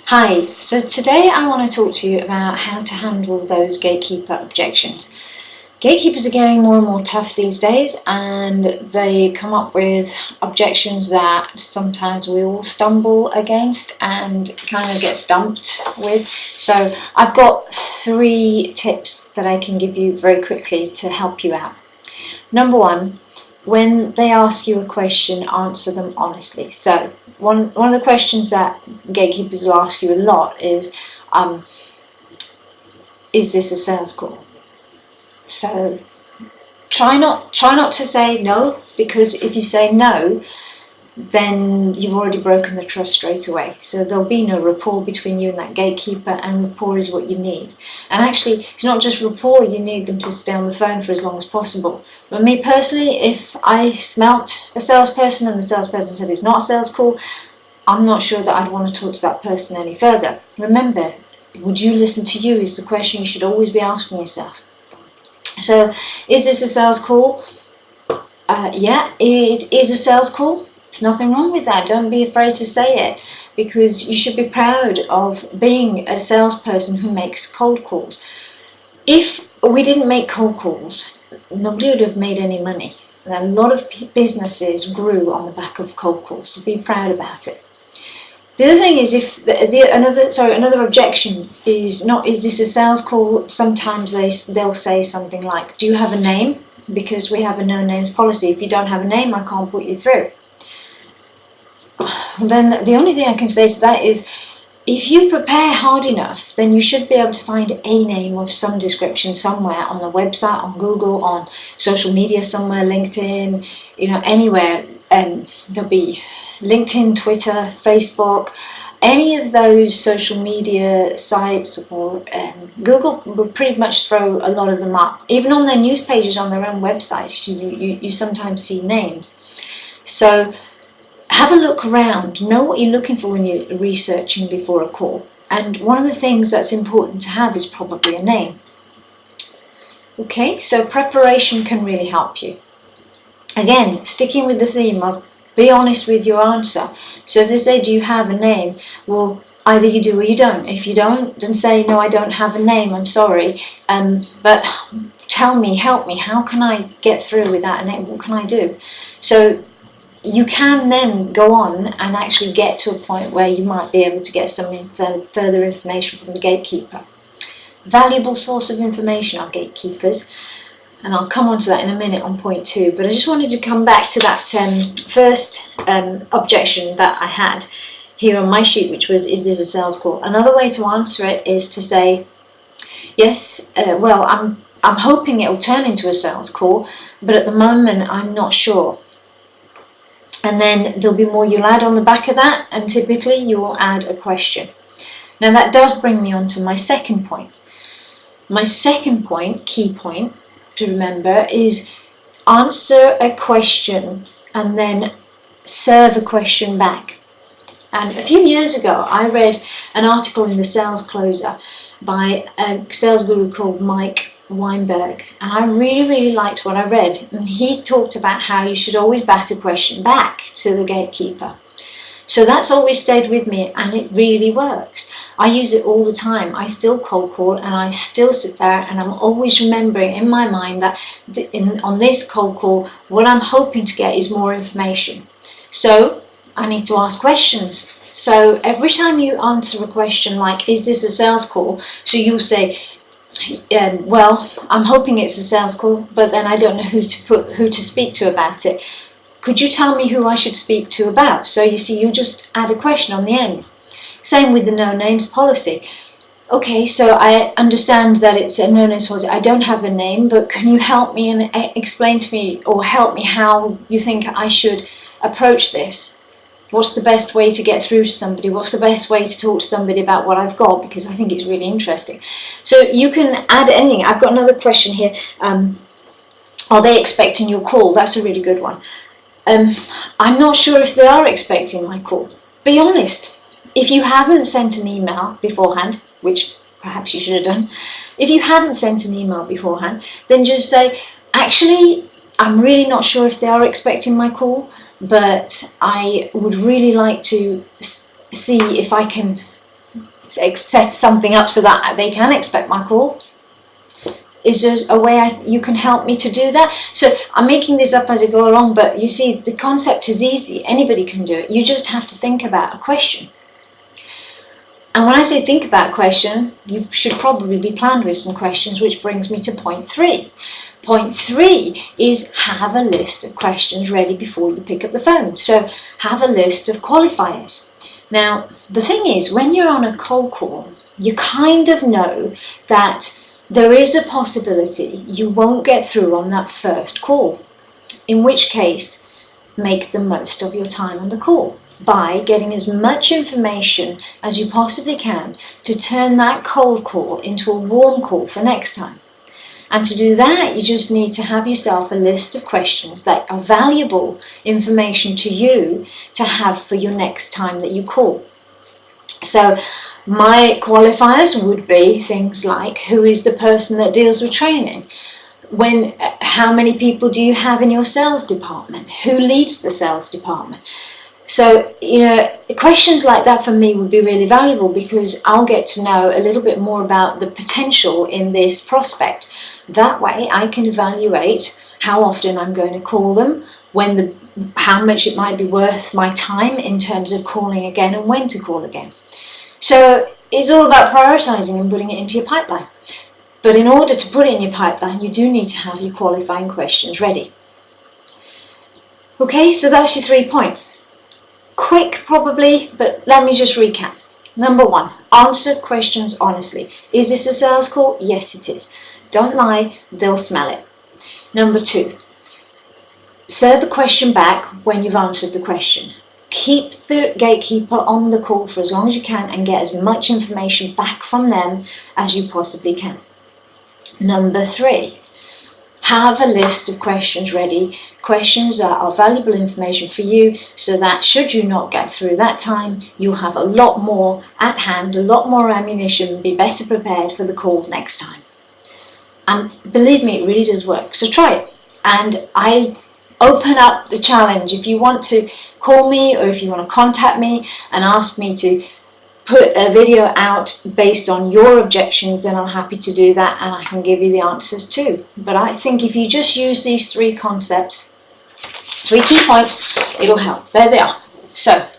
Hi, so today I want to talk to you about how to handle those gatekeeper objections. Gatekeepers are getting more and more tough these days, and they come up with objections that sometimes we all stumble against and kind of get stumped with. So I've got 3 tips that I can give you very quickly to help you out. Number 1, when they ask you a question, answer them honestly. So one of the questions that gatekeepers will ask you a lot is this a sales call? So try not to say no, because if you say no, then you've already broken the trust straight away. So there'll be no rapport between you and that gatekeeper, and rapport is what you need. And actually, it's not just rapport, you need them to stay on the phone for as long as possible. But me personally, if I smelt a salesperson and the salesperson said it's not a sales call, I'm not sure that I'd want to talk to that person any further. Remember, would you listen to you is the question you should always be asking yourself. So, is this a sales call? Yeah, it is a sales call. There's nothing wrong with that. Don't be afraid to say it, because you should be proud of being a salesperson who makes cold calls. If we didn't make cold calls, nobody would have made any money. A lot of businesses grew on the back of cold calls, so be proud about it. The other thing is, if another objection is not, is this a sales call? Sometimes they'll say something like, do you have a name? Because we have a no names policy. If you don't have a name, I can't put you through. Then the only thing I can say to that is, if you prepare hard enough, then you should be able to find a name of some description somewhere on the website, on Google, on social media somewhere, LinkedIn, anywhere. There'll be LinkedIn, Twitter, Facebook, any of those social media sites, or Google will pretty much throw a lot of them up. Even on their news pages on their own websites, you sometimes see names. So have a look around, know what you're looking for when you're researching before a call. And one of the things that's important to have is probably a name. Okay, so preparation can really help you. Again, sticking with the theme of be honest with your answer. So if they say, do you have a name? Well, either you do or you don't. If you don't, then say, no, I don't have a name, I'm sorry. But tell me, help me, how can I get through without a name? What can I do? So you can then go on and actually get to a point where you might be able to get some further information from the gatekeeper. Valuable source of information are gatekeepers, and I'll come on to that in a minute on point 2, but I just wanted to come back to that first objection that I had here on my sheet, which was, is this a sales call? Another way to answer it is to say, yes, well, I'm hoping it'll turn into a sales call, but at the moment I'm not sure. And then there'll be more you'll add on the back of that, and typically you will add a question. Now that does bring me on to my second point. My second point, key point to remember, is answer a question and then serve a question back. And a few years ago I read an article in the Sales Closer by a sales guru called Mike Weinberg, and I really liked what I read. And he talked about how you should always bat a question back to the gatekeeper. So that's always stayed with me, and it really works. I use it all the time. I still cold call, and I still sit there, and I'm always remembering in my mind that on this cold call, what I'm hoping to get is more information. So I need to ask questions. So every time you answer a question like, is this a sales call? So you'll say, well, I'm hoping it's a sales call, but then I don't know who to speak to about it. Could you tell me who I should speak to about? So you see, you just add a question on the end. Same with the no names policy. Okay, so I understand that it's a no names policy. I don't have a name, but can you help me and explain to me, or help me how you think I should approach this? What's the best way to get through to somebody? What's the best way to talk to somebody about what I've got? Because I think it's really interesting. So you can add anything. I've got another question here. Are they expecting your call? That's a really good one. I'm not sure if they are expecting my call. Be honest. If you haven't sent an email beforehand, which perhaps you should have done, if you haven't sent an email beforehand, then just say, actually, I'm really not sure if they are expecting my call, but I would really like to see if I can set something up so that they can expect my call? Is there a way you can help me to do that? So I'm making this up as I go along, but you see, the concept is easy. Anybody can do it. You just have to think about a question. And when I say think about a question, you should probably be planned with some questions, which brings me to point 3. Point 3 is have a list of questions ready before you pick up the phone. So have a list of qualifiers. Now, the thing is, when you're on a cold call, you kind of know that there is a possibility you won't get through on that first call, in which case make the most of your time on the call by getting as much information as you possibly can to turn that cold call into a warm call for next time. And to do that, you just need to have yourself a list of questions that are valuable information to you to have for your next time that you call. So my qualifiers would be things like, who is the person that deals with training? How many people do you have in your sales department? Who leads the sales department? So, questions like that for me would be really valuable, because I'll get to know a little bit more about the potential in this prospect. That way I can evaluate how often I'm going to call them, how much it might be worth my time in terms of calling again and when to call again. So it's all about prioritizing and putting it into your pipeline. But in order to put it in your pipeline, you do need to have your qualifying questions ready. Okay, so that's your 3 points. Quick probably, but let me just recap. Number 1, answer questions honestly. Is this a sales call? Yes, it is. Don't lie, they'll smell it. Number 2, serve a question back when you've answered the question. Keep the gatekeeper on the call for as long as you can and get as much information back from them as you possibly can. Number 3, have a list of questions ready, questions that are valuable information for you, so that should you not get through that time, you'll have a lot more at hand, a lot more ammunition, be better prepared for the call next time. And believe me, it really does work. So try it. And I open up the challenge. If you want to call me, or if you want to contact me and ask me to put a video out based on your objections, then I'm happy to do that, and I can give you the answers too. But I think if you just use these 3 concepts, 3 key points, it'll help. There they are. So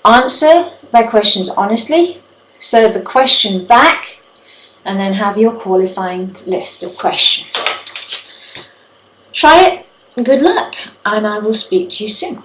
answer their questions honestly, serve a question back, and then have your qualifying list of questions. Try it, good luck, and I will speak to you soon.